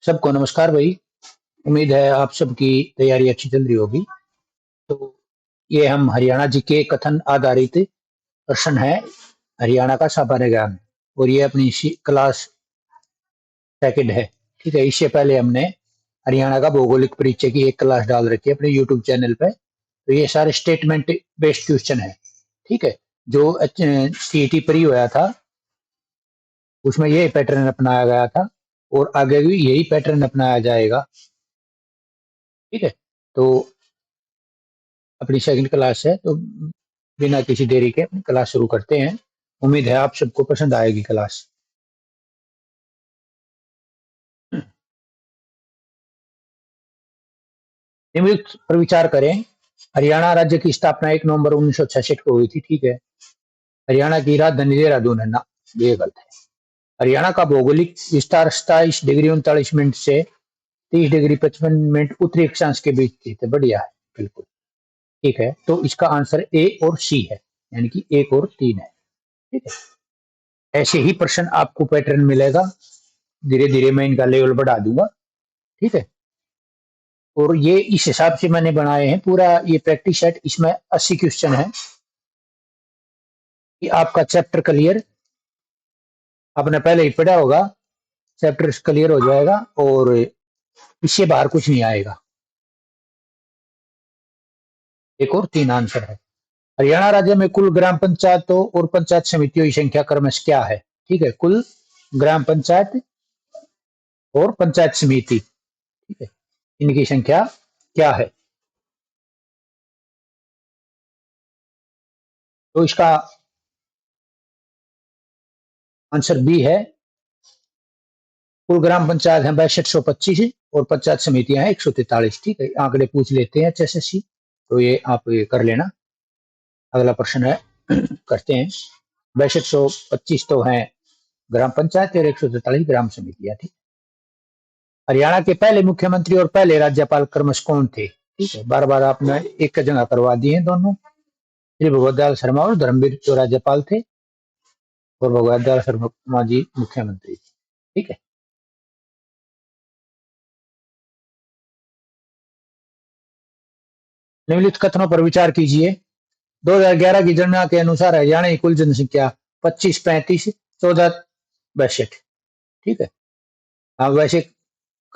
सबको नमस्कार भाई। उम्मीद है आप सबकी तैयारी अच्छी चल रही होगी। तो ये हम हरियाणा जी के कथन आधारित प्रश्न है। हरियाणा का सामान्य ज्ञान और ये अपनी क्लास सेकंड है। ठीक है, इससे पहले हमने हरियाणा का भौगोलिक परिचय की एक क्लास डाल रखी है अपने यूट्यूब चैनल पे। तो ये सारे स्टेटमेंट बेस्ड क्वेश्चन है। ठीक है, जो सीईटी प्री हुआ था उसमें यही पैटर्न अपनाया गया था और आगे भी यही पैटर्न अपनाया जाएगा। ठीक है, तो अपनी सेकंड क्लास है, तो बिना किसी देरी के अपनी क्लास शुरू करते हैं। उम्मीद है आप सबको पसंद आएगी क्लास। निम्नलिखित पर विचार करें। हरियाणा राज्य की स्थापना 1 नवंबर 1966 को हुई थी। ठीक है, हरियाणा की राजधानी देहरादून है ना, ये गलत है। हरियाणा का भौगोलिक विस्तार 27 डिग्री 39 मिनट से 30 डिग्री 55 मिनट उत्तरी अक्षांश के बीच थी। तो बढ़िया है, बिल्कुल ठीक है। तो इसका आंसर ए और सी है, यानी कि 1 और 3 है। ठीक है, ऐसे ही प्रश्न आपको पैटर्न मिलेगा। धीरे धीरे मैं इनका लेवल बढ़ा दूंगा। ठीक है, और ये इस हिसाब से मैंने बनाए हैं। पूरा ये प्रैक्टिस सेट, इसमें 80 क्वेश्चन है कि आपका चैप्टर क्लियर, आपने पहले ही पढ़ा होगा, चैप्टर क्लियर हो जाएगा और इससे बाहर कुछ नहीं आएगा। 1 और 3 आंसर है। हरियाणा राज्य में कुल ग्राम पंचायतों और पंचायत समितियों की संख्या क्रमश क्या है? ठीक है, कुल ग्राम पंचायत और पंचायत समिति, ठीक है, इनकी संख्या क्या है? तो इसका आंसर बी है। कुल ग्राम पंचायत है 6225 और पंचायत समितियां हैं 143। ठीक है, आंकड़े पूछ लेते हैं एचएसएससी, तो ये आप ये कर लेना। अगला प्रश्न है, करते हैं। 6225 तो है ग्राम पंचायत और 143 ग्राम समितियां। ठीक, हरियाणा के पहले मुख्यमंत्री और पहले राज्यपाल क्रमश कौन थे? ठीक है, बार बार आपने एक जगह करवा दिए हैं दोनों। श्री भगवत दयाल शर्मा और धर्मवीर जो राज्यपाल थे और भगवत दयाल शर्मा जी मुख्यमंत्री। ठीक है, निम्नलिखित कथनों पर विचार कीजिए। 2011 की जनगणना के अनुसार हरियाणा की कुल जनसंख्या 25, 35, 14, 62। ठीक है, हाँ वैसे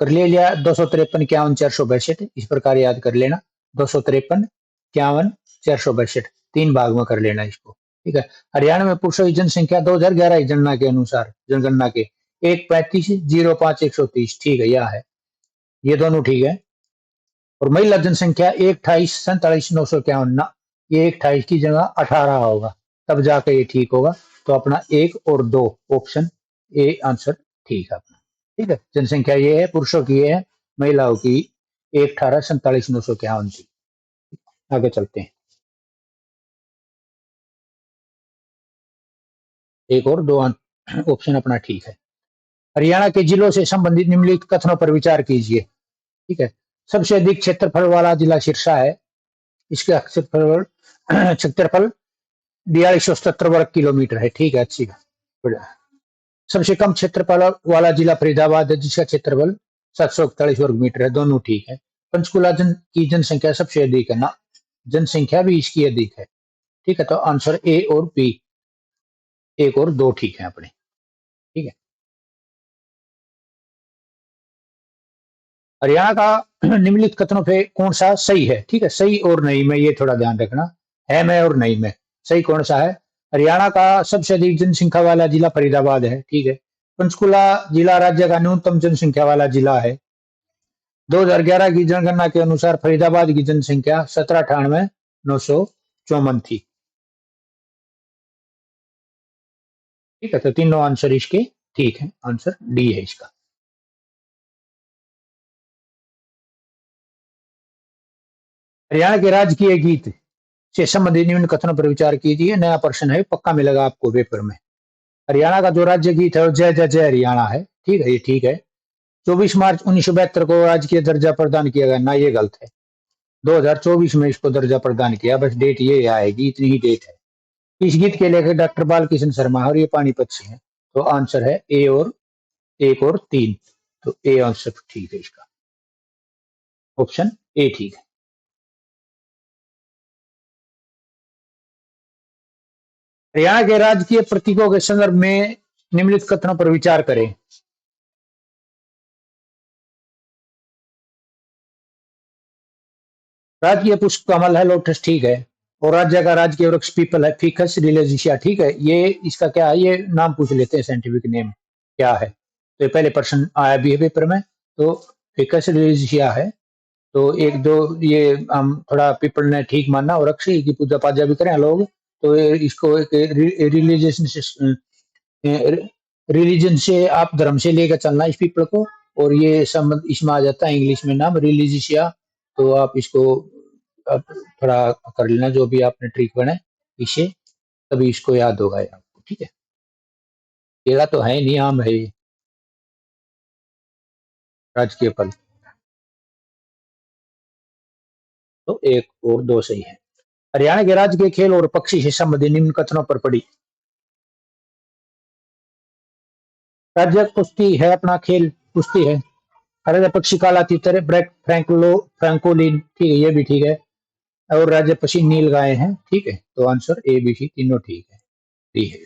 कर ले लिया। 253, 51, 462 इस प्रकार याद कर लेना। 253, 51, 462 3 भाग में कर लेना इसको। ठीक है, हरियाणा में पुरुषों की जनसंख्या 2011 की जनगणना के अनुसार, जनगणना के 135, 05, 130। ठीक है, यह है, ये दोनों ठीक है। और महिला जनसंख्या 128, 47, 951 ना, ये 128 की जगह 18 होगा, तब जाकर ये ठीक होगा। तो अपना 1 और 2 ऑप्शन ए आंसर ठीक है अपना। ठीक है, जनसंख्या ये है, पुरुषों की ये है, महिलाओं की 118, 47, 951 थी। आगे चलते हैं। 1 और 2 ऑप्शन अपना ठीक है। हरियाणा के जिलों से संबंधित निम्नलिखित कथनों पर विचार कीजिए। ठीक है, सबसे अधिक क्षेत्रफल वाला जिला सिरसा है। इसका क्षेत्रफल 4277 वर्ग किलोमीटर है। ठीक है, अच्छी है। सबसे कम क्षेत्रफल वाला जिला फरीदाबाद है, जिसका क्षेत्रफल 741 वर्ग मीटर है। दोनों ठीक है। पंचकुला की जनसंख्या सबसे अधिक है ना, जनसंख्या भी इसकी अधिक है। ठीक है, तो आंसर ए और बी, 1 और 2 ठीक है अपने। ठीक है, हरियाणा का निम्नलिखित कथनों पे कौन सा सही है? ठीक है, सही और नहीं में ये थोड़ा ध्यान रखना है, में और नहीं में सही कौन सा है? हरियाणा का सबसे अधिक जनसंख्या वाला जिला फरीदाबाद है। ठीक है, पंचकुला जिला राज्य का न्यूनतम जनसंख्या वाला जिला है। 2011 की जनगणना के अनुसार फरीदाबाद की जनसंख्या 1798,954 थी। ठीक है, तो तीनों आंसर इसके ठीक है, आंसर डी है इसका। हरियाणा के राजकीय गीत से संबंधित निम्न कथनों पर विचार कीजिए। नया प्रश्न है, पक्का मिलेगा आपको पेपर में। हरियाणा का जो राज्य गीत है वो जय जय जय हरियाणा है। ठीक है, ये ठीक है। 24 मार्च 1972 को राजकीय दर्जा प्रदान किया गया ना, ये गलत है। 2024 में इसको दर्जा प्रदान किया, बस डेट ये आएगी, इतनी ही डेट है। इस गीत के लेखक डॉक्टर बालकिशन शर्मा और ये पानीपत से हैं। तो आंसर है ए और 1 और 3। तो ए आंसर ठीक है इसका, ऑप्शन ए ठीक है। हरियाणा के राजकीय प्रतीकों के संदर्भ में निम्नलिखित कथनों पर विचार करें। राज्य पुष्प कमल है, लोटस ठीक है। और राज्य का राजकीय वृक्ष पीपल है, फिकस रिलेजिशिया ठीक है। ये इसका क्या है, ये नाम पूछ लेते हैं, साइंटिफिक नेम क्या है। तो ये पहले प्रश्न आया भी है पेपर में। तो फिकस रिलेजिशिया है। तो एक दो ये हम थोड़ा पीपल ने ठीक माना और वृक्ष की पूजा पाजा भी करें लोग। तो इसको एक रिलीजियस रिलीजन से आप धर्म से लेकर चलना इस पीपल को। और ये संबंध इसमें आ जाता है इंग्लिश में नाम रिलीजियसिया। तो आप इसको आप थोड़ा कर लेना जो भी आपने ट्रिक बनाए इसे, तभी इसको याद होगा ये आपको, ठीक है। केला तो है नहीं, आम है ये, राजकीय फल। तो एक और दो सही है। हरियाणा के राजकीय खेल और पक्षी से संबंधित निम्न कथनों पर पड़ी। राज्य कुश्ती है, अपना खेल कुश्ती है। राज्य पक्षी काला तीतर, ब्रैक फ्रैंकोलिन ठीक है, ये भी ठीक है। और राज्य पक्षी नील गाय हैं, ठीक है। तो आंसर ए बी सी तीनों ठीक है, डी है।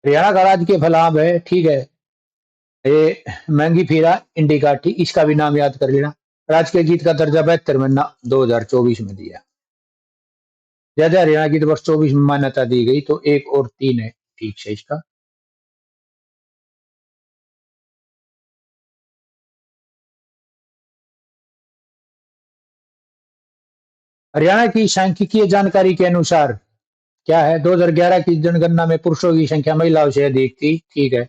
हरियाणा का राजकीय फल आम है, ठीक है। ये महंगी फीरा इंडिका ठीक, इसका भी नाम याद कर लेना। राजकीय गीत का दर्जा 72 में 2024 में दिया। जैसे हरियाणा गीत वर्ष 24 में मान्यता दी गई। तो एक और तीन है ठीक से इसका। हरियाणा की सांख्यिकीय जानकारी के अनुसार क्या है, 2011 की जनगणना में पुरुषों की संख्या महिलाओं से अधिक थी, ठीक है।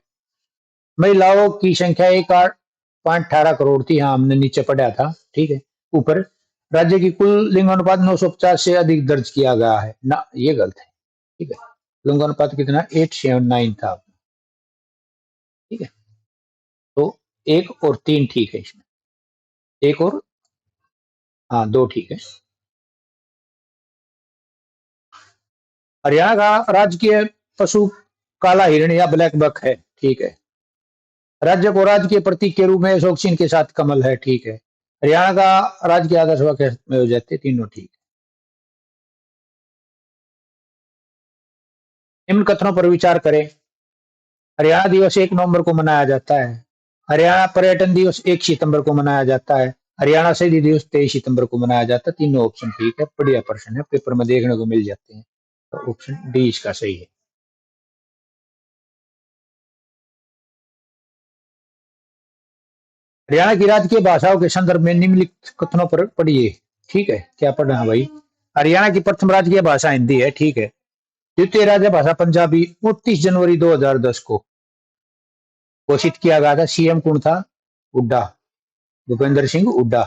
महिलाओं की संख्या 1.18 करोड़ थी, हाँ हमने नीचे पढ़ा था, ठीक है। ऊपर राज्य की कुल लिंगानुपात 950 से अधिक दर्ज किया गया है ना, ये गलत है, ठीक है। लिंगानुपात कितना 879 था, ठीक है। तो एक और तीन ठीक है इसमें, एक और हाँ दो ठीक है। हरियाणा का राजकीय पशु काला हिरण या ब्लैक बक है, ठीक है। राज्य को राज्य के प्रतीक के रूप में अशोक चिन्ह के साथ कमल है, ठीक है। हरियाणा का राज्य के आदर्श वाक्य में हो जाते हैं, तीनों ठीक। निम्न कथनों पर विचार करें। हरियाणा दिवस 1 नवंबर को मनाया जाता है। हरियाणा पर्यटन दिवस 1 सितंबर को मनाया जाता है। हरियाणा शहीदी दिवस 23 सितंबर को मनाया जाता है। तीनों ऑप्शन ठीक है, बढ़िया प्रश्न है, पेपर में देखने को मिल जाते हैं। तो ऑप्शन डी इसका सही है। हरियाणा की राजकीय भाषाओं के संदर्भ में निम्नलिखित कथनों पर पढ़िए, ठीक है। क्या पढ़ना है भाई। हरियाणा की प्रथम राजकीय भाषा हिंदी है, ठीक है। द्वितीय राज्य भाषा पंजाबी 29 जनवरी 2010 को घोषित किया गया था। सीएम कौन था, हुड्डा, भूपेंद्र सिंह हुड्डा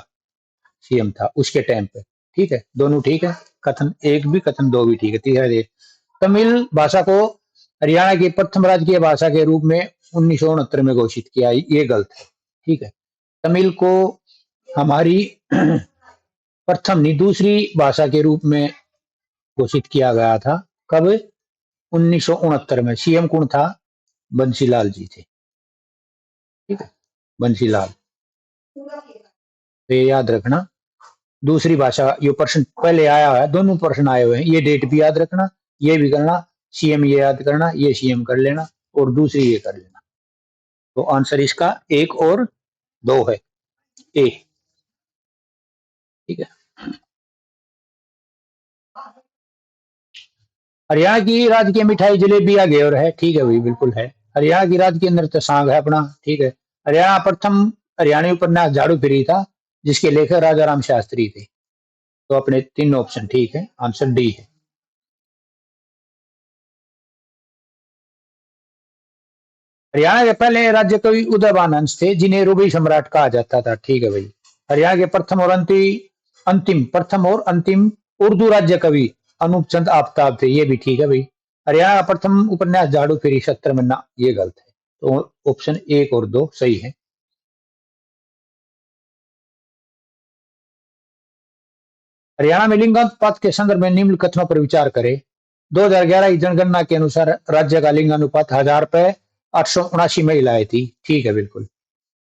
सीएम था उसके टाइम पे, ठीक है। दोनों ठीक है, कथन एक भी कथन दो भी ठीक है। तीसरा दे तमिल भाषा को हरियाणा की प्रथम राजकीय भाषा के रूप में 1969 में घोषित किया, ये गलत है, ठीक है। तमिल को हमारी प्रथम नहीं दूसरी भाषा के रूप में घोषित किया गया था। कब, 1969 में। सीएम कौन था, बंसीलाल जी थे, ठीक है, बंसीलाल। तो ये याद रखना। दूसरी भाषा ये प्रश्न पहले आया है, दोनों प्रश्न आए हुए हैं, ये डेट भी याद रखना, ये भी करना। सीएम ये याद करना, ये सीएम कर लेना, और दूसरी ये कर लेना। तो आंसर इसका एक और दो है, ए, ठीक है। हरियाणा की राजकीय मिठाई जलेबी या घेवर है, ठीक है भाई, बिल्कुल है। हरियाणा की राजकीय नृत्य सांग है अपना, ठीक है। हरियाणा प्रथम हरियाणवी उपन्यास झाड़ू फिरी था, जिसके लेखक राजा राम शास्त्री थे। तो अपने तीन ऑप्शन ठीक है, आंसर डी है। हरियाणा के पहले राज्य कवि उदयभान हंस थे, जिन्हें रूबी सम्राट कहा जाता था, ठीक है भाई। हरियाणा के प्रथम और अंतिम उर्दू राज्य कवि अनूप चंद आफ्ताब थे, ये भी ठीक है भाई। हरियाणा का प्रथम उपन्यास झाड़ू फिरी 70 मन्ना, ये गलत है। तो ऑप्शन एक और दो सही है। हरियाणा में लिंगानुपात के संदर्भ में निम्न कथनों पर विचार करें। 2011 की जनगणना के अनुसार राज्य का लिंग अनुपात 1000 पे 879 महिलाएं थी। ठीक है, बिल्कुल।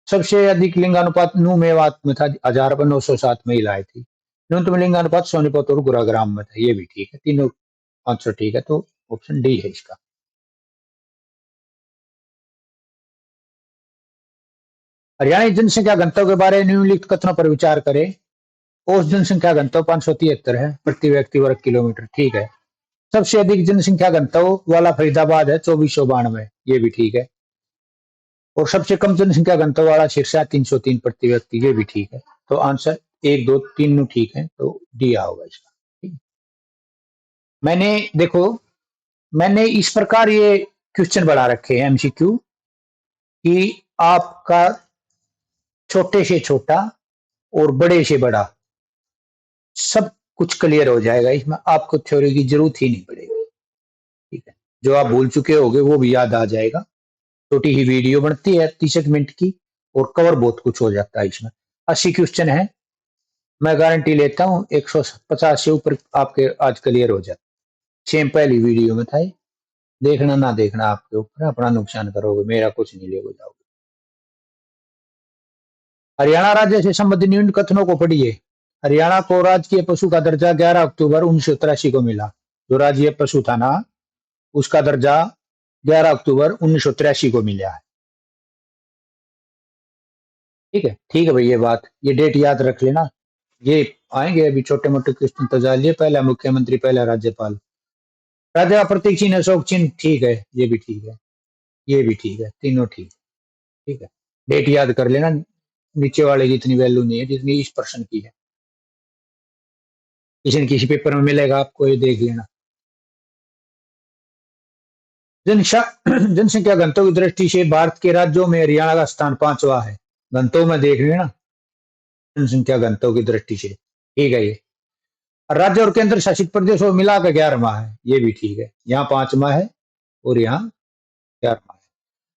सबसे अधिक लिंगानुपात नू मेवात में था, 1000 पर 907 महिलाएं थी। न्यूनतम लिंगानुपात सोनीपत और गुरुग्राम में था। ये भी ठीक है, तीनों आंसर ठीक है, तो ऑप्शन डी है इसका। हरियाणा की जनसंख्या घनत्व के बारे में निम्नलिखित कथनों पर विचार करें। औसत जनसंख्या घनत्व 573 है प्रति व्यक्ति वर्ग किलोमीटर। ठीक है। सबसे अधिक जनसंख्या घनत्व वाला फरीदाबाद है, 2492। ये भी ठीक है। और सबसे कम जनसंख्या घनत्व वाला सिरसा 303 प्रति व्यक्ति। ये भी ठीक है। तो आंसर 1, 2, 3 ठीक है, तो डी होगा इसका। ठीक है? मैंने देखो, मैंने इस प्रकार ये क्वेश्चन बढ़ा रखे हैं एमसीक्यू कि आपका छोटे से छोटा और बड़े से बड़ा सब कुछ क्लियर हो जाएगा। इसमें आपको थ्योरी की जरूरत ही नहीं पड़ेगी। ठीक है। जो आप भूल चुके होगे वो भी याद आ जाएगा। छोटी ही वीडियो बनती है 30 मिनट की और कवर बहुत कुछ हो जाता है इसमें। 80 क्वेश्चन है, मैं गारंटी लेता हूँ 150 से ऊपर आपके आज क्लियर हो जाए। सेम पहली वीडियो में था ये। देखना ना देखना आपके ऊपर, अपना नुकसान करोगे, मेरा कुछ नहीं लेके जाओगे। हरियाणा राज्य से संबंधित निम्न कथनों को पढ़िए। हरियाणा को राजकीय पशु का दर्जा 11 अक्टूबर 1983 को मिला। जो राज्य पशु था ना, उसका दर्जा 11 अक्टूबर 1983 को मिला है। ठीक है, ठीक है भाई, ये बात, ये डेट याद रख लेना। ये आएंगे अभी छोटे मोटे क्वेश्चन तो जानिए। पहला मुख्यमंत्री, पहला राज्यपाल, राज्य का प्रतीक चिन्ह अशोक चिन्ह। ठीक है, ये भी ठीक है, ये भी ठीक है, तीनों ठीक। ठीक है, डेट याद कर लेना। नीचे वाले की इतनी वैल्यू नहीं है जितनी इस प्रश्न की है। किसी न किसी पेपर में मिलेगा आपको, ये देख लेना। जनसंख्या घनत्व की दृष्टि से भारत के राज्यों में हरियाणा का स्थान 5वां है। घनत्व में देख लेना, जनसंख्या घनत्व की दृष्टि से। ठीक है ये। और राज्य और केंद्र शासित प्रदेशों मिलाकर 11वां है। ये भी ठीक है, यहाँ 5वां है और यहाँ 11वां है।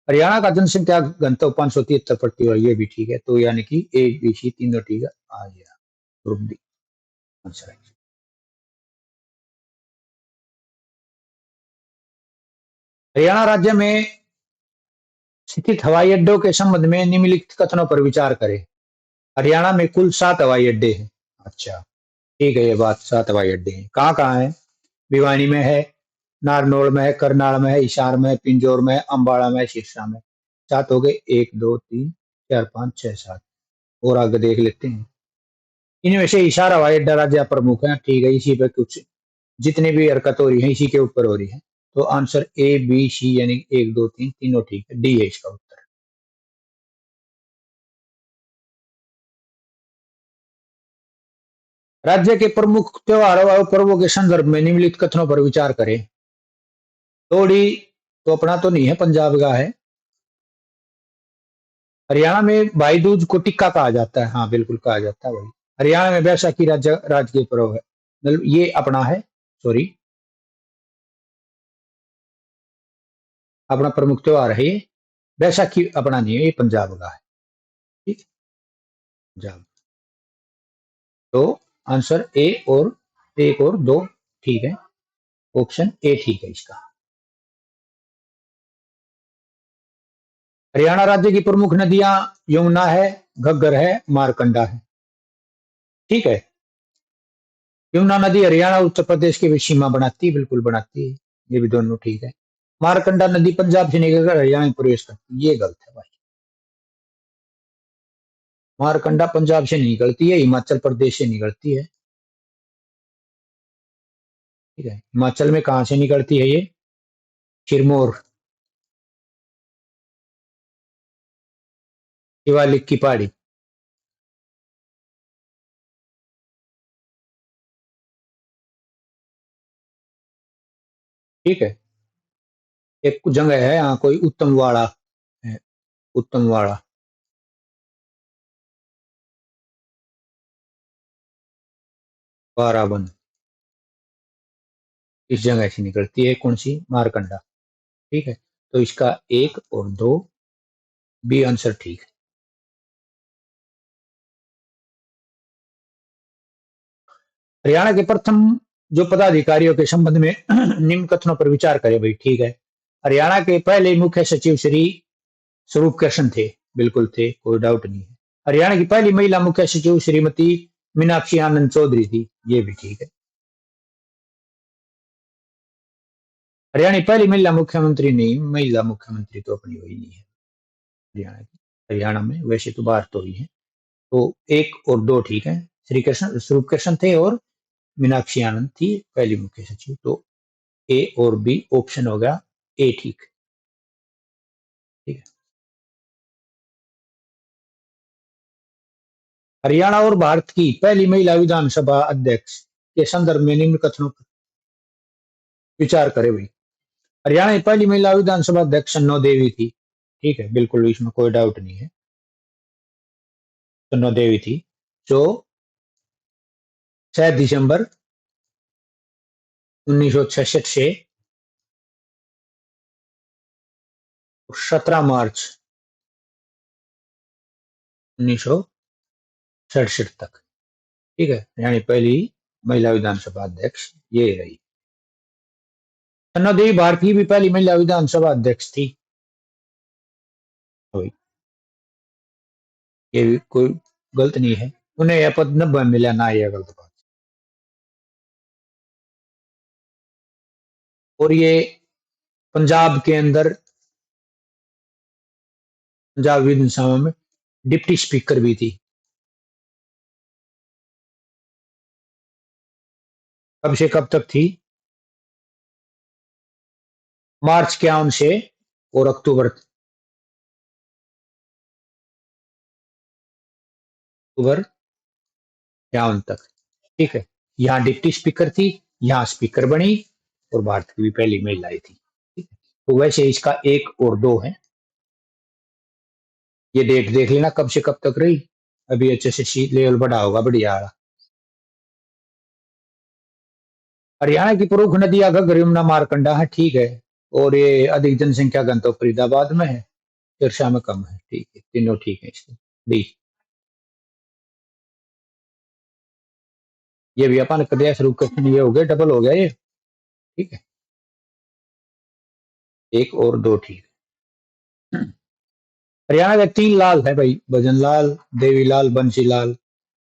हरियाणा का जनसंख्या घनत्व 573 प्रति वर्ग। ये भी ठीक है, तो यानी कि ए बी सी तीनों ठीक है। आ गया ग्रुप डी आंसर है। हरियाणा राज्य में स्थित हवाई अड्डों के संबंध में निम्नलिखित कथनों पर विचार करें। हरियाणा में कुल 7 हवाई अड्डे हैं। अच्छा, ठीक है, ये बात, 7 हवाई अड्डे हैं। कहाँ कहाँ है? भिवानी में है, नारनौल में है, करनाल में है, हिसार में है, पिंजौर में है, अम्बाड़ा में है, सिरसा में। 7 हो गए, 1, 2, 3, 4, 5, 6, 7। और आगे देख लेते हैं। इनमें से हिसार हवाई अड्डा राज्य प्रमुख है। ठीक है, इसी पे कुछ जितनी भी हरकत हो रही है इसी के ऊपर हो रही है। तो आंसर ए बी सी यानी 1, 2, 3 तीनों ठीक है, डी है इसका उत्तर। राज्य के प्रमुख त्योहारों और पर्वों के संदर्भ में निम्नलिखित कथनों पर विचार करें। लोहड़ी तो अपना तो नहीं है, पंजाब का है। हरियाणा में भाई दूज को टिक्का कहा जाता है। हाँ बिल्कुल कहा जाता है भाई। हरियाणा में बैसाखी राज्य राजकीय पर्व है, मतलब ये अपना है। सॉरी, अपना प्रमुख त्योहार है ये। बैसाखी अपना नहीं है, ये पंजाब का है। ठीक, पंजाब। तो आंसर ए और 1 और 2 ठीक है, ऑप्शन ए ठीक है इसका। हरियाणा राज्य की प्रमुख नदियां यमुना है, घग्गर है, मारकंडा है। ठीक है, यमुना नदी हरियाणा उत्तर प्रदेश की भी सीमा बनाती है, बिल्कुल बनाती है। ये भी दोनों ठीक है। मारकंडा नदी पंजाब से निकलकर हरियाणा में प्रवेश करती है। ये गलत है भाई। मारकंडा पंजाब से नहीं निकलती है, हिमाचल प्रदेश से निकलती है। ठीक है, हिमाचल में कहाँ से निकलती है ये? सिरमौर, शिवालिक की पहाड़ी। ठीक है, एक जगह है यहाँ कोई उत्तमवाड़ा है, उत्तमवाड़ा। बाराबन, इस जगह से निकलती है। कौन सी? मारकंडा। ठीक है, तो इसका 1 और 2 बी आंसर ठीक है। हरियाणा के प्रथम जो पदाधिकारियों के संबंध में निम्न कथनों पर विचार करे भाई। ठीक है, हरियाणा के पहले मुख्य सचिव श्री स्वरूप कृष्ण थे, बिल्कुल थे, कोई डाउट नहीं है। हरियाणा की पहली महिला मुख्य सचिव श्रीमती मीनाक्षी आनंद चौधरी थी, ये भी ठीक है। हरियाणा की पहली महिला मुख्यमंत्री नहीं, महिला मुख्यमंत्री तो अपनी हुई नहीं है हरियाणा की। हरियाणा में वैसे तो बाहर तो हुई है। तो 1 और 2 ठीक है। श्री कृष्ण स्वरूप कृष्ण थे और मीनाक्षी आनंद थी पहली मुख्य सचिव। तो ए और बी ऑप्शन हो गया ए ठीक। ठीक है। हरियाणा और भारत की पहली महिला विधानसभा अध्यक्ष के संदर्भ में निम्न कथनों पर विचार करें भाई। हरियाणा की पहली महिला विधानसभा अध्यक्ष सन्नो देवी थी। ठीक है, बिल्कुल इसमें कोई डाउट नहीं है, सन्नो देवी थी, जो 6 दिसंबर 1966 से 17 मार्च 1967 तक। ठीक है, यानी पहली महिला विधानसभा अध्यक्ष ये रही। सन्ना देवी भारत की भी पहली महिला विधानसभा अध्यक्ष थी। ये भी कोई गलत नहीं है, उन्हें यह पद 90 में मिला ना, यह गलत बात। और ये पंजाब के अंदर पंजाब विधानसभा में डिप्टी स्पीकर भी थी। कब से कब तक थी? मार्च 51 से और अक्टूबर 51 तक। ठीक है, यहाँ डिप्टी स्पीकर थी, यहाँ स्पीकर बनी, और भारत की भी पहली महिलाएं थी। ठीक है? तो वैसे इसका 1 और 2 है। ये डेट देख लेना कब से कब तक रही, अभी अच्छे से सी लेवल बढ़ा होगा, बढ़िया वाला। हरियाणा की प्रमुख नदियां घग्गर, यमुना, मारकंडा है। ठीक है, और ये अधिक जनसंख्या घनत्व फरीदाबाद में है, सिरसा में कम है। ठीक है, तीनों ठीक है इसके। डी, ये भी अपन प्रदेश रूप क्वेश्चन ये हो गया, डबल हो गया ये। ठीक है, 1 और 2 ठीक है। हरियाणा के 3 लाल है भाई, भजन लाल, देवी लाल, बंसी लाल।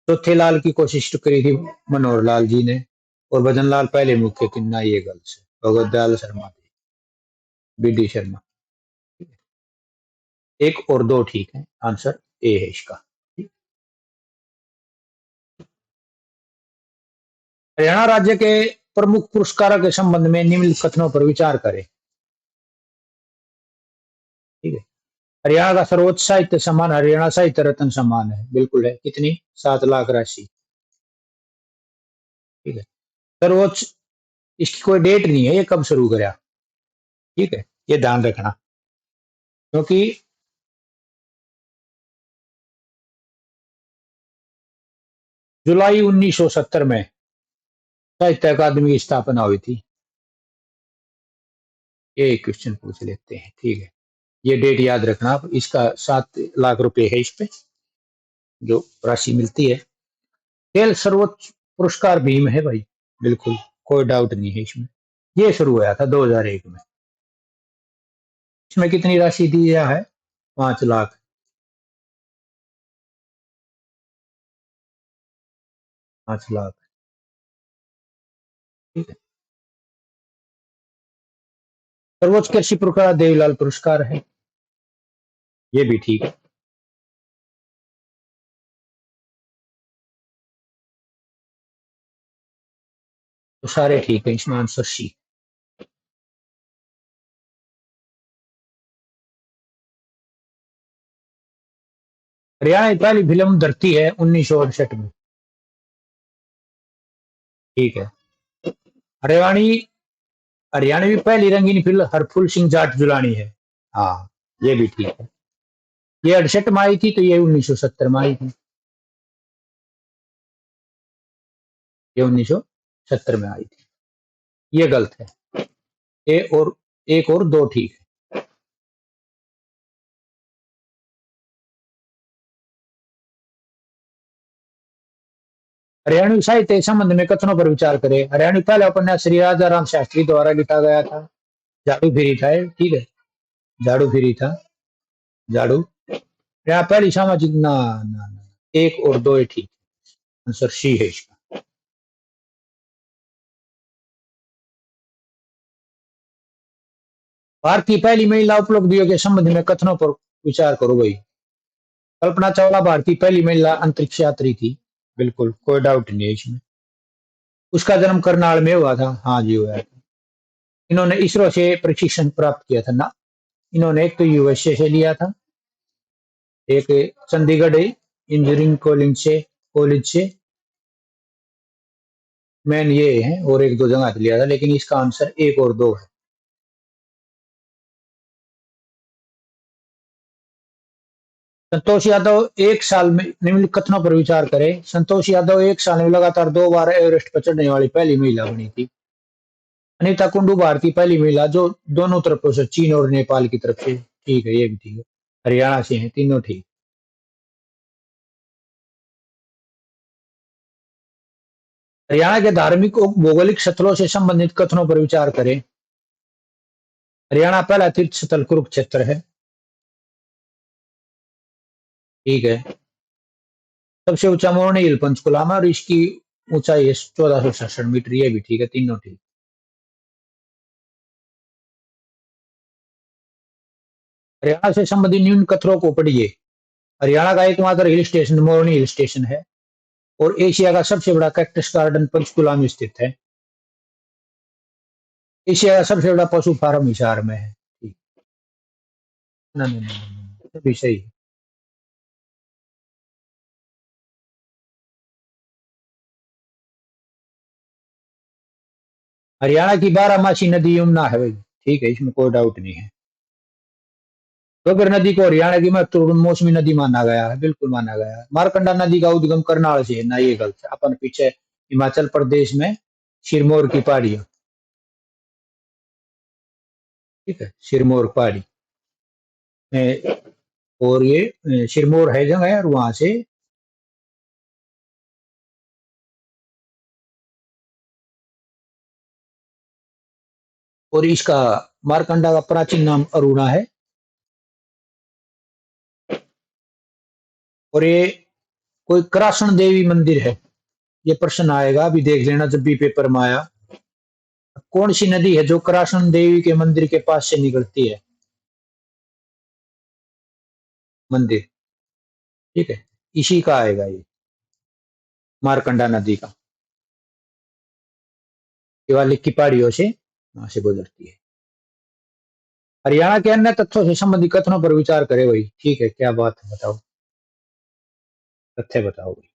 चौथे लाल की कोशिश तो करी थी मनोहर लाल जी ने, और भजन लाल पहले मुख्य किन्ना, ये गलत है, भगवत दयाल शर्मा थे, बी डी शर्मा। 1 और 2 ठीक है, आंसर ए है इसका। हरियाणा राज्य के प्रमुख पुरस्कारों के संबंध में निम्न कथनों पर विचार करें। ठीक है, हरियाणा का सर्वोच्च साहित्य सम्मान हरियाणा साहित्य रत्न सम्मान है, बिल्कुल है। कितनी? 7 लाख राशि। ठीक है, सर्वोच्च, इसकी कोई डेट नहीं है, ये कब शुरू करा। ठीक है, ये ध्यान रखना, क्योंकि जुलाई 1970 में साहित्य अकादमी की स्थापना हुई थी। ये क्वेश्चन पूछ लेते हैं। ठीक है, ये डेट याद रखना आप, इसका 7 लाख रुपए है इस पे जो राशि मिलती है। खेल सर्वोच्च पुरस्कार भीम है भाई, बिल्कुल कोई डाउट नहीं है इसमें। ये शुरू हुआ था 2001 में। इसमें कितनी राशि दी गया है? 5 लाख। 5 लाख। ठीक है, सर्वोच्च कृषि पुरस्कार देवीलाल पुरस्कार है, ये भी ठीक है। तो सारे ठीक है, इसमें आंसर सी। हरियाणा की पहली फिल्म धरती है 1968 में। ठीक है, हरियाणी हरियाणवी पहली रंगीन फिल्म हरफुल सिंह जाट जुलानी है। हाँ, ये भी ठीक है। ये 68 में आई थी, तो ये 1970 में आई थी। ये 1970 में आई थी, ये गलत है। ए और 1 और 2 ठीक है। हरियाणवी साहित्य के संबंध में कथनों पर विचार करें। हरियाणवी पहला उपन्यास श्री राजा राम शास्त्री द्वारा लिखा गया था। झाड़ू फिरी था ये, ठीक है, झाड़ू फिरी था, झाड़ू। यहाँ पहली सामाजिक ना, एक और दो है, ठीक। आंसर सी है इसका। भारत की पहली महिला उपलब्धियों के संबंध में कथनों पर विचार करो भाई। कल्पना चावला भारत की पहली महिला अंतरिक्ष यात्री थी, बिल्कुल कोई डाउट नहीं है इसमें। उसका जन्म करनाल में हुआ था, हाँ जी हुआ था। इन्होंने इसरो से प्रशिक्षण प्राप्त किया था ना, इन्होंने एक तो यूएसए से लिया था, एक चंडीगढ़ इंजीनियरिंग कॉलेज से मेन ये है, और एक दो जगह से लिया था, लेकिन इसका आंसर एक और दो है। संतोष यादव एक साल में निम्नलिखित कथनों पर विचार करें। संतोष यादव एक साल में लगातार 2 बार एवरेस्ट पर चढ़ने वाली पहली महिला बनी थी। अनीता कुंडू भारत की पहली महिला जो दोनों तरफों से, चीन और नेपाल की तरफ से, ठीक है, ये भी ठीक है। हरियाणा से हैं तीनों, ठीक। हरियाणा के धार्मिक और भौगोलिक स्थलों से संबंधित कथनों पर विचार करें। हरियाणा पहला तीर्थ स्थल कुरुक्षेत्र है, ठीक है। सबसे ऊंचा मोरनी हिल पंचकुला में, और इसकी ऊंचाई है 1467 मीटर, ये भी ठीक है, तीनों ठीक। हरियाणा से संबंधित निम्न कथनों को पढ़िए। हरियाणा का एकमात्र हिल स्टेशन मोरनी हिल स्टेशन है, और एशिया का सबसे बड़ा कैक्टस गार्डन पंचकुला में स्थित है। एशिया का सबसे बड़ा पशु फार्म हिसार में है, ठीक। नहीं, सभी सही है। हरियाणा की बारहमासी नदी यमुना है भाई, ठीक है, इसमें कोई डाउट नहीं है। घग्गर नदी को हरियाणा की महत्वपूर्ण मौसमी नदी माना गया है, बिल्कुल माना गया है। मारकंडा नदी का उद्गम करनाल से है ना, ये गलत है। अपन पीछे हिमाचल प्रदेश में सिरमौर की पहाड़ियां, ठीक है, सिरमौर पहाड़ी में, और ये सिरमौर है जगह है, और वहां से और इसका मारकंडा का प्राचीन नाम अरुणा है। और ये कोई करासन देवी मंदिर है, ये प्रश्न आएगा, अभी देख लेना जब भी पेपर में आया। कौन सी नदी है जो करासन देवी के मंदिर के पास से निकलती है, मंदिर, ठीक है, इसी का आएगा ये, मारकंडा नदी का, शिवालिक की पहाड़ियों से वहां से गुजरती है। हरियाणा के अन्य तथ्यों से संबंधित कथनों पर विचार करे भाई, ठीक है, क्या बात है, बताओ, तथ्य बताओ भाई।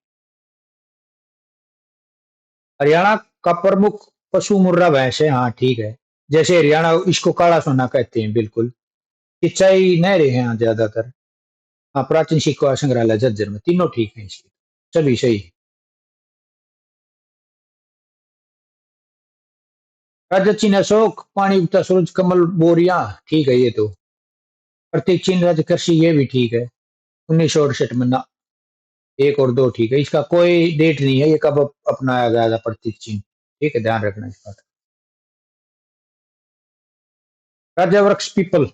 हरियाणा का प्रमुख पशु मुर्रा भैंस है, हाँ ठीक है। जैसे हरियाणा इसको काला सोना कहते हैं, बिल्कुल। सिंचाई नहरें हैं यहाँ ज्यादातर। हाँ, प्राचीन सिक्का संग्रहालय झज्जर में, तीनों ठीक है इसके, सभी सही है। राज्य चिन्ह अशोक, पानी उगता सूरज, कमल, बोरिया, ठीक है ये तो। प्रतीक चिन्ह राज्य कृषि, ये भी ठीक है। 1968 में ना, एक और दो ठीक है, इसका कोई डेट नहीं है, ये कब अपनाया गया था प्रतीक चिन्ह, ठीक है, ध्यान रखना इस बात। राज्य वृक्ष पीपल,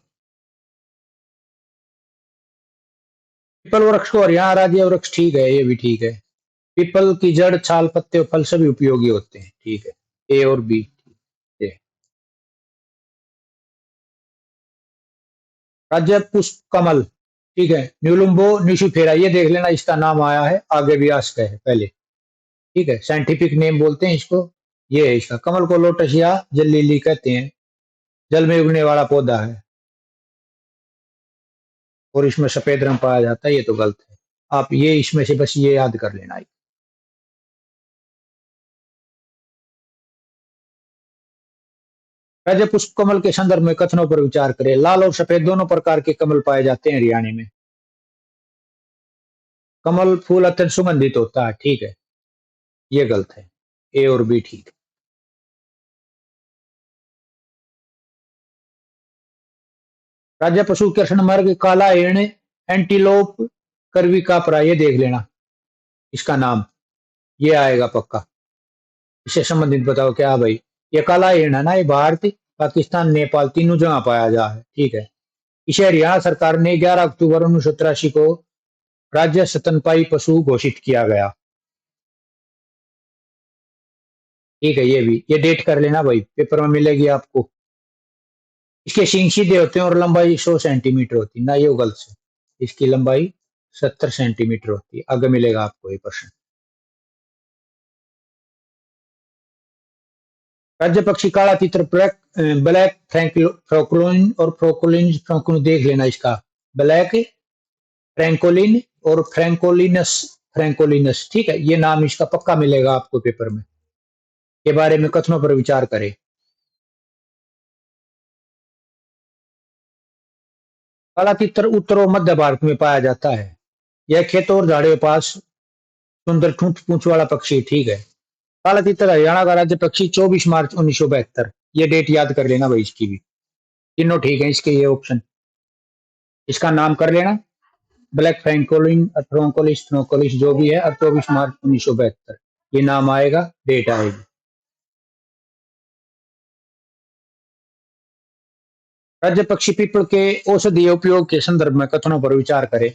पीपल वृक्ष को हरियाणा राज्य वृक्ष, ठीक है, ये भी ठीक है। पीपल की जड़, छाल, पत्ते और फल सभी उपयोगी होते हैं, ठीक है, ए और बी। राज्य पुष्प कमल, ठीक है। न्यूलुम्बो निशिफेरा, ये देख लेना, इसका नाम आया है, आगे भी आ सका है पहले, ठीक है, साइंटिफिक नेम बोलते हैं इसको। ये है इसका। कमल को लोटस या जल लिली कहते हैं, जल में उगने वाला पौधा है, और इसमें सफेद रंग पाया जाता है, ये तो गलत है। आप ये इसमें से बस ये याद कर लेना। राज्य पुष्प कमल के संदर्भ में कथनों पर विचार करें। लाल और सफेद दोनों प्रकार के कमल पाए जाते हैं हरियाणा में। कमल फूल अत्यंत सुगंधित होता है, ठीक है, ये गलत है, ए और बी ठीक है। राज्य पशु कृष्ण मृग, काला हिरण, एंटीलोप, करवी कापरा, ये देख लेना इसका नाम। ये आएगा पक्का। इससे संबंधित बताओ क्या भाई। ये काला हिरण है ना, ये भारत, पाकिस्तान, नेपाल तीनों जगह पाया जा है। ठीक है। इसे हरियाणा सरकार ने 11 अक्टूबर 1983 को राज्य स्तनपायी पशु घोषित किया गया। ठीक है, ये भी ये डेट कर लेना भाई, पेपर में मिलेगी आपको। इसके सींग सीधे होते हैं और लंबाई 100 सेंटीमीटर होती है ना, ये गलत से। इसकी लंबाई 70 सेंटीमीटर होती है। आगे मिलेगा आपको ये प्रश्न। राज्य पक्षी काला तीतर ब्लैक, ब्लैक फ्रैंकोलिन और फ्रोकोलिन, फ्रैंकोलिन देख लेना इसका। ब्लैक फ्रैंकोलिन और फ्रैंकोलिनस, फ्रैंकोलिनस। ठीक है, ये नाम इसका पक्का मिलेगा आपको पेपर में। के बारे में कथनों पर विचार करें। काला तीतर उत्तर और मध्य भारत में पाया जाता है। यह खेतों और झाड़ियों के पास सुंदर ठूंठ पूंछ वाला पक्षी। ठीक है। काला तीतर हरियाणा का राज्य पक्षी 24 मार्च 1972। ये डेट याद कर लेना भाई इसकी भी। तीनों ठीक है इसके, ये ऑप्शन। इसका नाम कर लेना, ब्लैक फ्रैंकोलिन, ट्रोंकोलिस, थ्रोकोलिस जो भी है, और 24 मार्च 1972 ये नाम आएगा, डेट आएगी। राज्य पक्षी पीपल के औषधीय उपयोग के संदर्भ में कथनों पर विचार करें।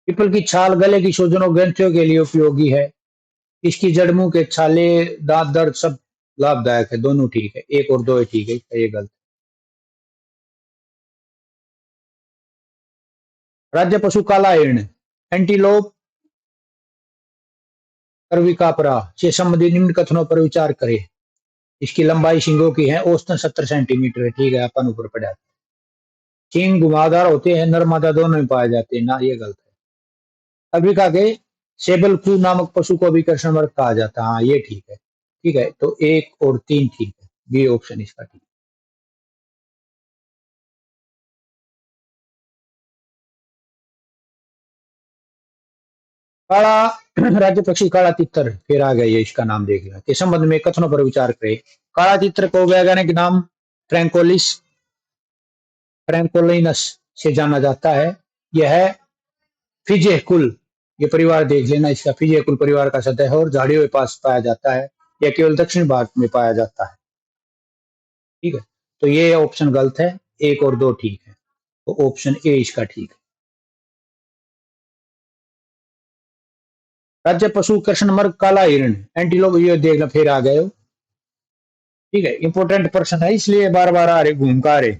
पीपल की छाल गले की सूजन और ग्रंथियों के लिए उपयोगी है। इसकी जड़, मुंह के छाले, दांत दर्द सब लाभदायक है। दोनों ठीक है, एक और दो है ठीक है, ये गलत। राज्य पशु काला हिरण, एंटीलोप करविकापरा से संबंधित निम्न कथनों पर विचार करें। इसकी लंबाई सींगों की है औसतन 70 सेंटीमीटर है। ठीक है, अपन ऊपर पढ़ा। सींग घुमावदार होते हैं, नर मादा दोनों में पाए जाते हैं ना, ये गलत है। अफ्रीका के सेबलकू नामक पशु को भी कृष्ण वर्ग कहा जाता है। हाँ, ये ठीक है। ठीक है, तो एक और तीन ठीक है, बी ऑप्शन इसका ठीक। काला राज्य पक्षी काला तितर, फिर आ गया ये, इसका नाम देख लेना। के संबंध में कथनों पर विचार करें। काला तितर को वैज्ञानिक नाम फ्रैंकोलिस, फ्रैंकोलिनस से जाना जाता है। यह फिजे कुल, ये परिवार देख लेना इसका, फिजे कुल परिवार का सदस्य है और झाड़ियों के पास पाया जाता है। यह केवल दक्षिण भारत में पाया जाता है। ठीक है, तो ये ऑप्शन गलत है, एक और दो ठीक है, तो ऑप्शन ए इसका ठीक है। राज्य पशु कृष्ण मृग काला हिरण, एंटीलोप, ये देखना फिर आ गए हो। ठीक है, इंपोर्टेंट पर्सन है इसलिए बार बार आ रहे, घूम का आ रहे।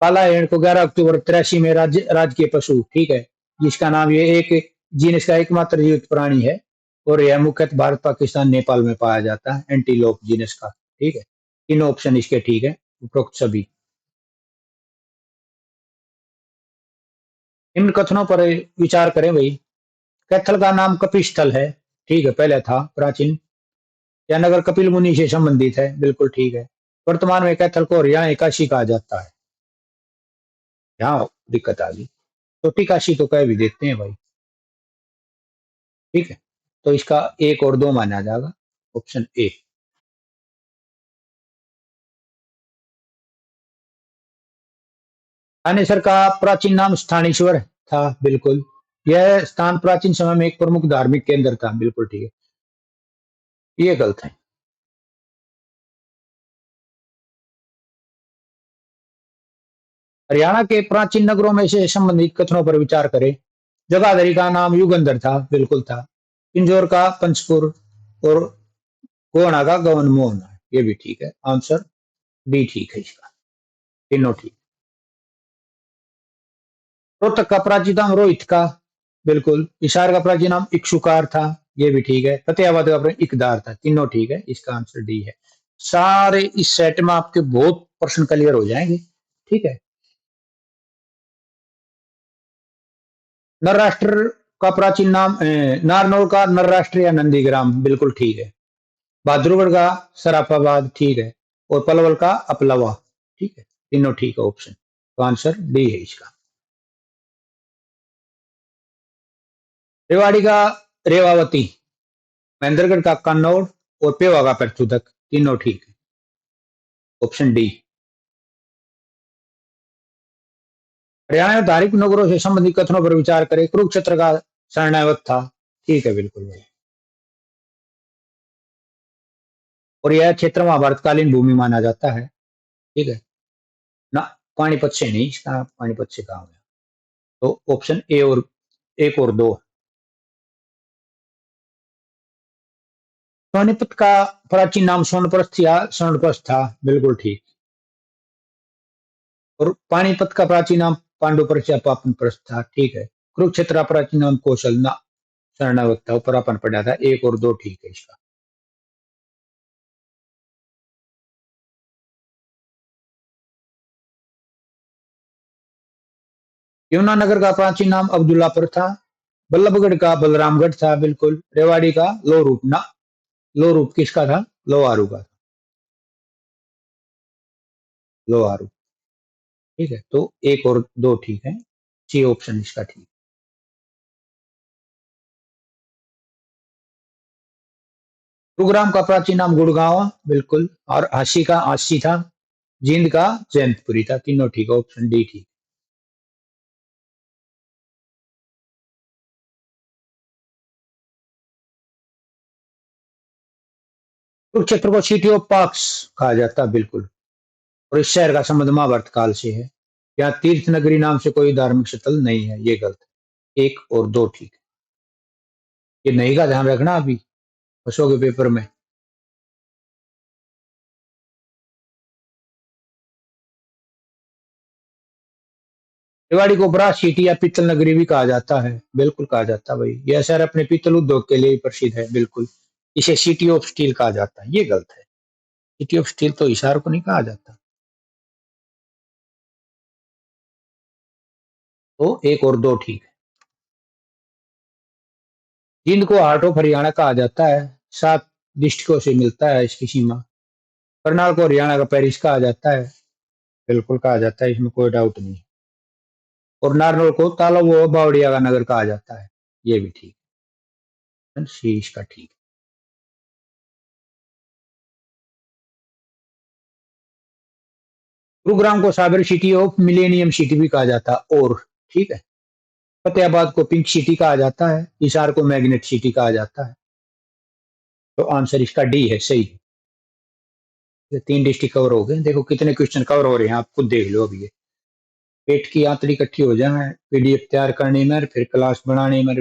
काला हिरण को 11 अक्टूबर 1983 में राज्य के पशु, ठीक है, जिसका नाम, ये एक जीनस का एकमात्र जीवित प्राणी है और यह मुख्यतः भारत, पाकिस्तान, नेपाल में पाया जाता है, एंटीलोप जीनस का। ठीक है, तीनों ऑप्शन इसके ठीक है, उपरोक्त सभी। इन कथनों पर विचार करें भाई। कैथल का नाम कपिस्थल है। ठीक है, पहले था प्राचीन। यह नगर कपिल मुनि से संबंधित है। बिल्कुल ठीक है। वर्तमान में कैथल को हरियाणा काशी कहा जाता है। यहाँ दिक्कत आ गई, छोटी काशी तो कह भी देते हैं भाई। ठीक है, तो इसका एक और दो माना जाएगा, ऑप्शन ए। थानेसर का प्राचीन नाम स्थानेश्वर था। बिल्कुल, यह स्थान प्राचीन समय में एक प्रमुख धार्मिक केंद्र था। बिल्कुल ठीक है, ये गलत है। हरियाणा के प्राचीन नगरों में से संबंधित कथनों पर विचार करें। जगाधरी का नाम युगंधर था। बिल्कुल था। पिंजौर का पंचपुर और गोहना का गवन मोहन, ये भी ठीक है। आंसर डी ठीक है इसका, तीनों ठीक। रोहतक का प्राचीन नाम रोहित का, बिल्कुल। हिसार का प्राचीन नाम इक्षुकार था, ये भी ठीक है। फतेहाबाद का प्राचीन इकदार था, तीनों ठीक है, इसका आंसर डी है। सारे इस सेट में आपके बहुत प्रश्न क्लियर हो जाएंगे। ठीक है। नरराष्ट्र का प्राचीन नाम, नारनौल का नरराष्ट्र या नंदीग्राम, बिल्कुल ठीक है। बहादुरगढ़ का सराफाबाद, ठीक है। और पलवल का अपलवा, ठीक है, तीनों ठीक है ऑप्शन। तो आंसर डी है इसका। रेवाड़ी का रेवावती, महेंद्रगढ़ का कन्नौर और पेवा का प्रचुदक, तीनों ठीक है, ऑप्शन डी। हरियाणा में धार्मिक नगरों से संबंधित कथनों पर विचार करें। कुरुक्षेत्र का शरणागत था। ठीक है, बिल्कुल भाई। और यह क्षेत्र महाभारतकालीन भूमि माना जाता है। ठीक है ना। पानीपत से नहीं, इसका पानीपत से कहा गया। तो ऑप्शन ए और एक और दो। सोनीपत का प्राचीन नाम सोनप्रस्थ या स्वर्णप्रस्थ था। बिल्कुल ठीक। और पानीपत का प्राचीन नाम पांडुप्रस्थ या पापनप्रस्थ था। ठीक है। कुरुक्षेत्र का प्राचीन नाम कौशल ना शरणागत था। ऊपर अपन पढ़ा था। एक और दो ठीक है इसका। यमुनानगर का प्राचीन नाम अब्दुल्लापुर था। बल्लभगढ़ का बलरामगढ़ था। बिल्कुल। रेवाड़ी का लोरूप ना। लोरूप किसका था? लोहारू का। लोहारू। ठीक है। तो एक और दो ठीक है। सी ऑप्शन इसका ठीक। गुरुग्राम का प्राचीन नाम गुड़गांव। बिल्कुल। और हासी का हासी था। जींद का जैनपुरी था। तीनों ठीक है। ऑप्शन डी ठीक। कुरुक्षेत्र को सिटी ऑफ पार्क्स कहा जाता है। बिल्कुल। और इस शहर का संबंध महाभारत काल से है। यहाँ तीर्थ नगरी नाम से कोई धार्मिक स्थल नहीं है। ये गलत है। एक और दो ठीक है। ये नहीं का ध्यान रखना अभी फंसोगे पेपर में। रेवाड़ी को ब्रास सिटी या पीतल नगरी भी कहा जाता है। बिल्कुल कहा जाता है भाई। यह शहर अपने पीतल उद्योग के लिए भी प्रसिद्ध है। बिल्कुल। इसे सिटी ऑफ स्टील कहा जाता है। ये गलत है। सिटी ऑफ स्टील तो हिसार को नहीं कहा जाता। तो एक और दो ठीक है। जिंद को हार्ट ऑफ हरियाणा कहा जाता है। 7 डिस्ट्रिक्टों से मिलता है इसकी सीमा। करनाल को हरियाणा का पेरिस कहा जाता है। बिल्कुल कहा जाता है, इसमें कोई डाउट नहीं। और नारनौल को तालाब व बावड़िया का नगर कहा जाता है। ये भी ठीक है। सी इसका ठीक। गुरुग्राम को साबर सिटी ऑफ मिलेनियम सिटी भी कहा जाता है। और ठीक है। फतेहाबाद को पिंक सिटी कहा जाता है। हिसार को मैग्नेट सिटी कहा जाता है। तो आंसर इसका डी है। सही। ये 3 डिस्ट्रिक्ट कवर हो गए। देखो कितने क्वेश्चन कवर हो रहे हैं, आप खुद देख लो अभी ये। पेट की आंतड़ी इकट्ठी हो जाए पीडीएफ तैयार करने में, फिर क्लास बनाने में,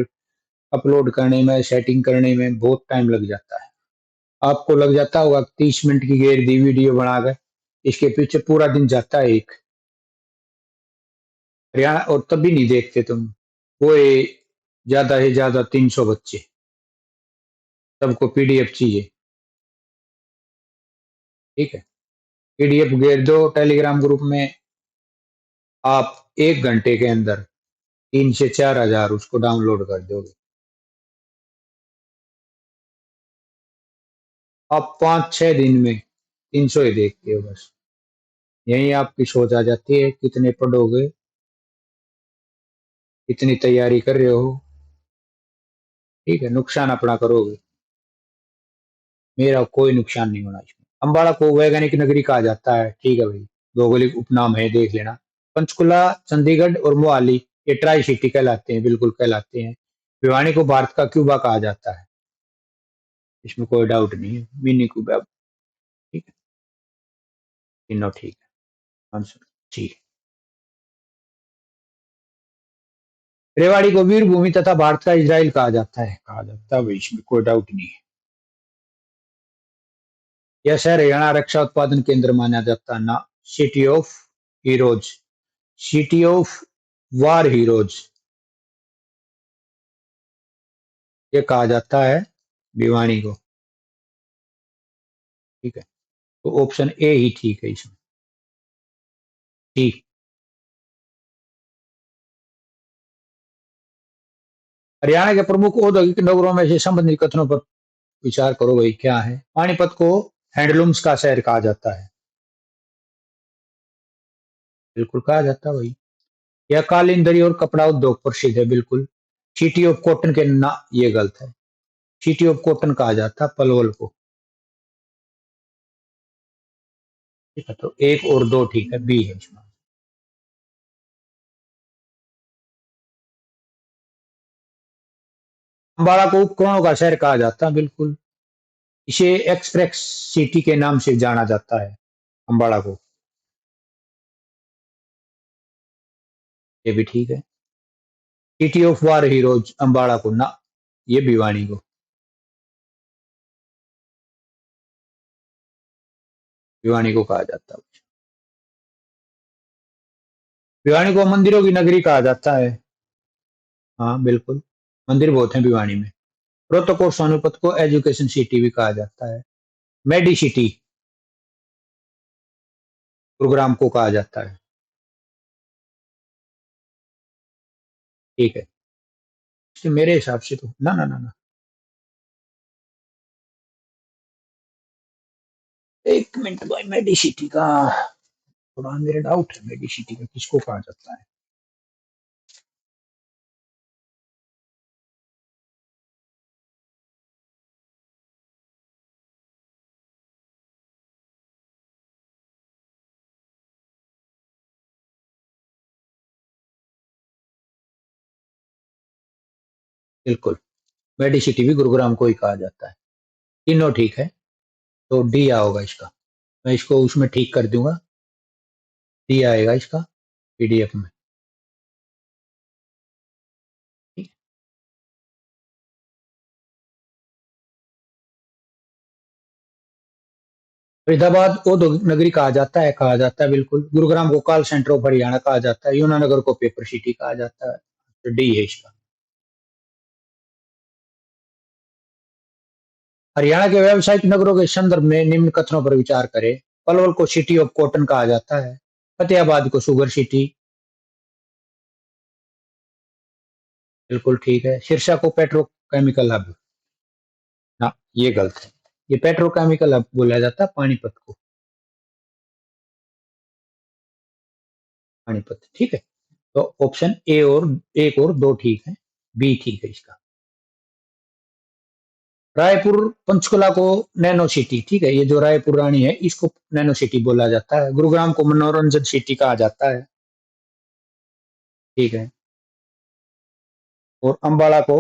अपलोड करने में, सेटिंग करने में बहुत टाइम लग जाता है। आपको लग जाता होगा 30 मिनट की घेर दी वीडियो बनाकर। इसके पीछे पूरा दिन जाता है एक। हरियाणा और तब भी नहीं देखते तुम। वो ज्यादा से ज्यादा 300 बच्चे। सबको पीडीएफ चाहिए। ठीक है। पीडीएफ भेज दो टेलीग्राम ग्रुप में। आप 1 घंटे के अंदर 3 से 4 हजार उसको डाउनलोड कर दोगे। आप 5-6 दिन में 300 ही देखते हो बस। यही आपकी सोच आ जाती है कितने पढ़ोगे, कितनी तैयारी कर रहे हो। ठीक है। नुकसान अपना करोगे। मेरा कोई नुकसान नहीं होना इसमें। अम्बाड़ा को वैज्ञानिक नगरी कहा जाता है। ठीक है भाई। भौगोलिक उपनाम है, देख लेना। पंचकुला, चंडीगढ़ और मोहाली ये ट्राई सिटी कहलाते हैं। बिल्कुल कहलाते हैं। भिवानी को भारत का क्यूबा कहा जाता है। इसमें कोई डाउट नहीं है। Mini Cuba. ठीक है। तीनों ठीक है। आंसर ठीक है। रेवाड़ी को वीर भूमि तथा भारत का इजराइल कहा जाता है। कहा जाता है भाई, इसमें कोई डाउट नहीं है। यह शहर हरियाणा रक्षा उत्पादन केंद्र माना जाता है ना। City of heroes. City of war heroes ये कहा जाता है भिवानी को। ठीक है। तो ऑप्शन ए ही ठीक है इसमें। ठीक। हरियाणा के प्रमुख औद्योगिक नगरों में से संबंधित कथनों पर विचार करो भाई। क्या है? पानीपत को हैंडलूम्स का शहर कहा जाता है। बिल्कुल कहा जाता है भाई। यह कालीन दरी और कपड़ा उद्योग प्रसिद्ध है। बिल्कुल। सिटी ऑफ कॉटन के ना, ये गलत है। सिटी ऑफ कॉटन कहा जाता है पलवल को। ठीक है। तो एक और दो ठीक है। बी है इसमें। अम्बाला को उपकरणों का शहर कहा जाता है, बिल्कुल। इसे एक्सप्रेस सिटी के नाम से जाना जाता है, अम्बाला को। ये भी ठीक है। City of war heroes Ambala को ना, ये भिवानी को। भिवानी को कहा जाता है। भिवानी को मंदिरों की नगरी कहा जाता है। हाँ बिल्कुल, मंदिर बहुत हैं भिवानी में। रोहतक और सोनीपत को एजुकेशन सिटी भी कहा जाता है। मेडी सिटी गुरुग्राम को कहा जाता है। ठीक है, इसलिए मेरे हिसाब से तो ना ना ना ना। एक मिनट भाई, मेडी सिटी का थोड़ा मेरे डाउट है, मेडी सिटी का किसको कहा जाता है। बिल्कुल, मेडी सिटी भी गुरुग्राम को ही कहा जाता है। तीनों ठीक है, तो डी आओगा इसका। मैं इसको उसमें ठीक कर दूंगा, डी आएगा इसका पीडीएफ में। ठीक। फरीदाबाद औद्योगिक नगरी कहा जाता है बिल्कुल। गुरुग्राम को कॉल सेंटर ऑफ हरियाणा कहा जाता है। यमुनानगर को पेपर सिटी कहा जाता है। तो डी है इसका। हरियाणा के व्यावसायिक नगरों के संदर्भ में निम्न कथनों पर विचार करें। पलवल को सिटी ऑफ कॉटन कहा जाता है। फतेहाबाद को शुगर सिटी। बिल्कुल ठीक है। सिरसा को पेट्रोकेमिकल हब। ना, ये गलत है। ये पेट्रोकेमिकल हब बोला जाता है पानीपत को। पानीपत, ठीक है। तो ऑप्शन ए और एक और दो ठीक है, बी ठीक है इसका। रायपुर पंचकुला को नैनो सिटी, ठीक है। ये जो रायपुर रानी है इसको नैनो सिटी बोला जाता है। गुरुग्राम को मनोरंजन सिटी कहा जाता है, ठीक है। और अंबाला को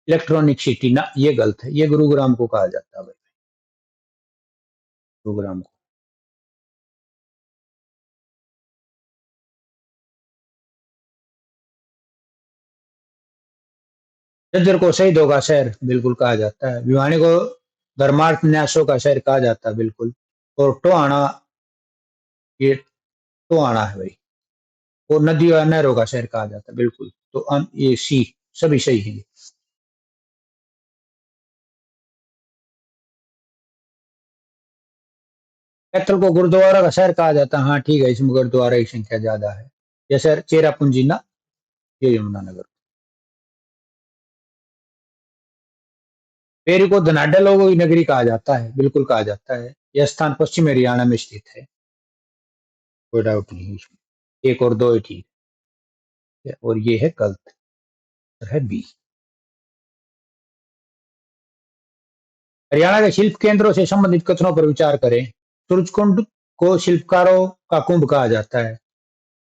इलेक्ट्रॉनिक सिटी, ना ये गलत है। ये गुरुग्राम को कहा जाता है भाई, गुरुग्राम को। झज्जर को शहीदों का शहर बिल्कुल कहा जाता है। भिवानी को धर्मार्थ न्यासों का शहर कहा जाता है, बिल्कुल। और टोहाना, ये टोहाना है भाई, और नदी और नहरों का शहर कहा जाता है, बिल्कुल। तो ये सी सभी सही है। कैथल को गुरुद्वारा का शहर कहा जाता है, हाँ ठीक है, इसमें गुरुद्वारा की संख्या ज्यादा है। ये शहर चेरापूंजी ना, ये यमुनानगर। पेरू को धनाढ़ लोगों की नगरी कहा जाता है, बिल्कुल कहा जाता है। यह स्थान पश्चिम हरियाणा में स्थित है, कोई डाउट नहीं है इसमें। एक और दो ही ठीक है, और ये है गलत, है बी। हरियाणा के शिल्प केंद्रों से संबंधित कथनों पर विचार करें। सूरजकुंड को शिल्पकारों का कुंभ कहा जाता है।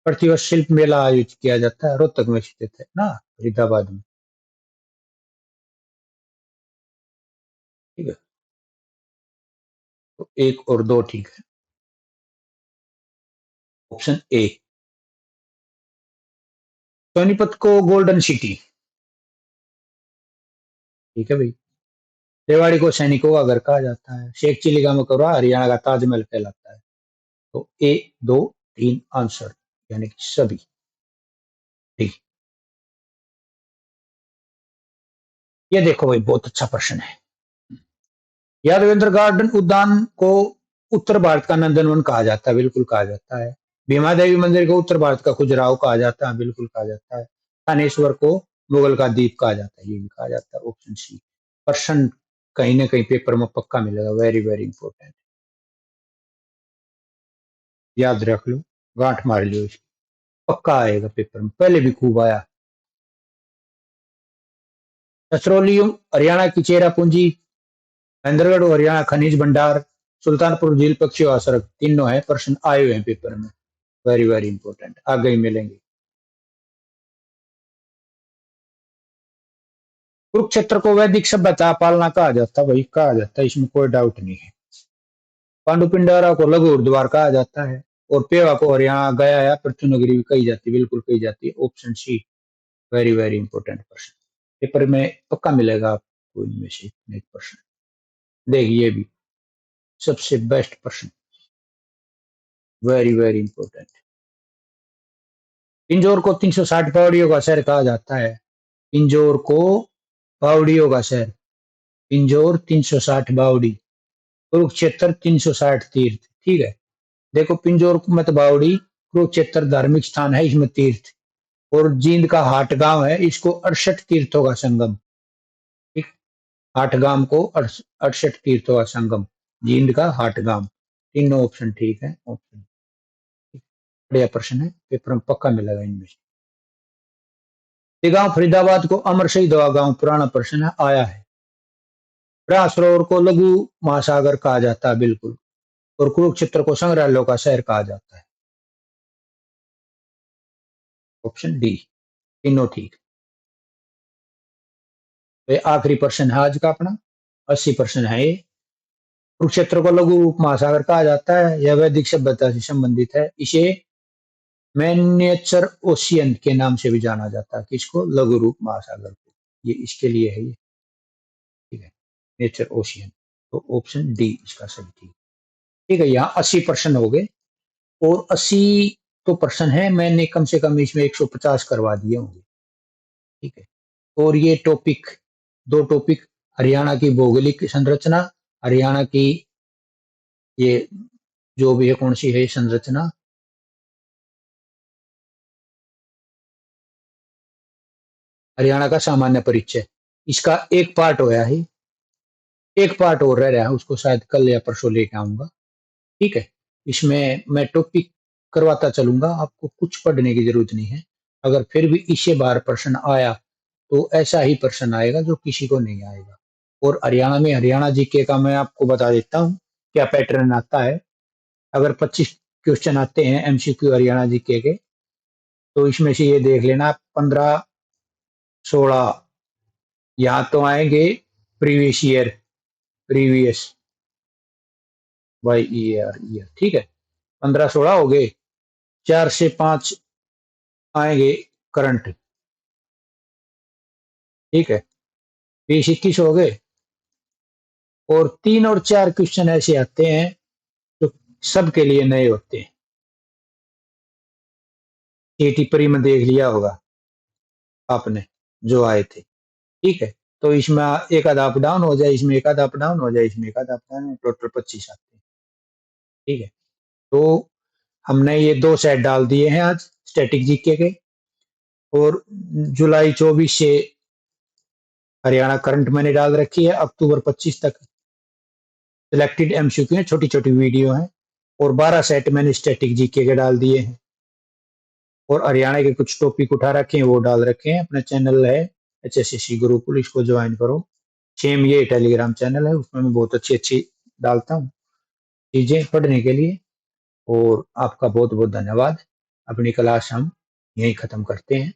प्रतिवर्ष शिल्प मेला आयोजित किया जाता है, रोहतक में स्थित है ना, फरीदाबाद में। ठीक है, तो एक और दो ठीक है। Option A. सोनीपत को गोल्डन सिटी, ठीक है भाई। रेवाड़ी को सैनिकों का घर कहा जाता है। शेख चिली का मकबरा हरियाणा का ताजमहल कहलाता है। तो ए, दो, तीन आंसर, यानी कि सभी ठीक। ये देखो भाई, बहुत अच्छा प्रश्न है। यादवेंद्र गार्डन उद्यान को उत्तर भारत का नंदनवन कहा जाता है, बिल्कुल कहा जाता है। भीमा देवी मंदिर को उत्तर भारत का खजुराहो कहा जाता है, बिल्कुल कहा जाता है। थानेश्वर को मुगल का द्वीप कहा जाता है, ये भी कहा जाता है। Option C. प्रश्न कहीं ना कहीं पेपर में पक्का मिलेगा, वेरी वेरी इंपॉर्टेंट। याद रख लो, गांठ मार लियो इसकी, पक्का आएगा पेपर में, पहले भी खूब आया। छछरौली हरियाणा की चेरा पूंजी, महेंद्रगढ़ हरियाणा खनिज भंडार, सुल्तानपुर झील पक्षी आवासरक, तीनों है, प्रश्न आए हुए हैं पेपर में, वेरी वेरी इंपॉर्टेंट, आगे ही मिलेंगे। कुरुक्षेत्र को वैदिक सभ्यता पालना कहा जाता, वही कहा जाता है, इसमें कोई डाउट नहीं है। पांडुपिंडरा को लघु उर्ध्वार कहा जाता है, और पेवा को हरियाणा गया या पृथ्वी नगरी भी कही जाती है, बिल्कुल कही जाती है। Option C, very very important question, paper में पक्का मिलेगा आपको इनमें से एक प्रश्न। देखिए भी सबसे बेस्ट प्रश्न, वेरी वेरी इंपॉर्टेंट। पिंजौर को 360 पहाड़ियों का शहर कहा जाता है। पिंजौर को पहाड़ियों का शहर, पिंजौर 360 बावड़ी, कुरुक्षेत्र 360 तीर्थ। ठीक है, देखो पिंजौर मत बावड़ी, कुरुक्षेत्र धार्मिक स्थान है, इसमें तीर्थ, और जींद का हाट गांव है, इसको 68 तीर्थों का संगम। ठीक, हाट गांव को 68 तीर्थों का संगम, जींद का हाट गांव। तीनों ऑप्शन ठीक है। ऑप्शन बढ़िया प्रश्न है, पेपर में पक्का मिलेगा इनमें से। गांव फरीदाबाद को अमर शहीद गांव, पुराना प्रश्न है, आया है। ब्रह्म सरोवर को लघु महासागर कहा जाता है, बिल्कुल, और कुरुक्षेत्र को संग्रहालयों का शहर कहा जाता है। ऑप्शन डी, तीनों ठीक। तो आखिरी प्रश्न है आज का अपना, 80 प्रश्न है ये। कुरुक्षेत्र को लघु महासागर कहा जाता है, यह वैदिक सभ्यता से संबंधित है। इसे मैन्यचर ओशियन के नाम से भी जाना जाता है, किसको, लघु रूप महासागर को, ये इसके लिए है ये। ठीक है, नेचर ओशियन, तो ऑप्शन डी इसका सही ठीक। ठीक है, यहाँ 80 प्रश्न हो गए, और 80 तो प्रश्न है, मैंने कम से कम इसमें 150 करवा दिए होंगे। ठीक है, और ये टॉपिक, दो टॉपिक, हरियाणा की भौगोलिक संरचना, हरियाणा की ये जो भी है, कौन सी है संरचना, हरियाणा का सामान्य परिचय, इसका एक पार्ट होया है, एक पार्ट और रह रहा है, उसको शायद कल या परसों लेके आऊंगा। ठीक है, इसमें मैं टॉपिक करवाता चलूंगा, आपको कुछ पढ़ने की जरूरत नहीं है। अगर फिर भी इससे बाहर प्रश्न आया तो ऐसा ही प्रश्न आएगा जो किसी को नहीं आएगा। और हरियाणा में हरियाणा जीके का मैं आपको बता देता हूँ क्या पैटर्न आता है। अगर 25 क्वेश्चन आते हैं एमसीक्यू हरियाणा जीके के, तो इसमें से ये देख लेना 15-16 यहाँ तो आएंगे previous year, previous by year year. ठीक है, 15-16 हो गए, 4 से 5 आएंगे करंट। ठीक है, 20-21 हो गए, और 3 और 4 क्वेश्चन ऐसे आते हैं जो सबके लिए नए होते हैं। टिप्पणी में देख लिया होगा आपने जो आए थे। ठीक है, तो इसमें एक आधा अप डाउन हो जाए, इसमें एक आधा अप डाउन हो जाए, इसमें एक आधा अप डाउन, टोटल 25 आते हैं। ठीक है, तो हमने ये 2 सेट डाल दिए हैं आज स्टैटिक जीके के, और जुलाई 24 से हरियाणा करंट मैंने डाल रखी है, अक्टूबर 25 तक सिलेक्टेड एमसीक्यू है, छोटी छोटी वीडियो है, और 12 सेट मैंने स्टैटिक जीके के डाल दिए हैं, और हरियाणा के कुछ टॉपिक उठा रखे हैं वो डाल रखे हैं। अपना चैनल है HSCC गुरुकुल, इसको ज्वाइन करो। सेम ये टेलीग्राम चैनल है, उसमें मैं बहुत अच्छी अच्छी डालता हूँ चीजें पढ़ने के लिए। और आपका बहुत बहुत धन्यवाद। अपनी क्लास हम यहीं खत्म करते हैं।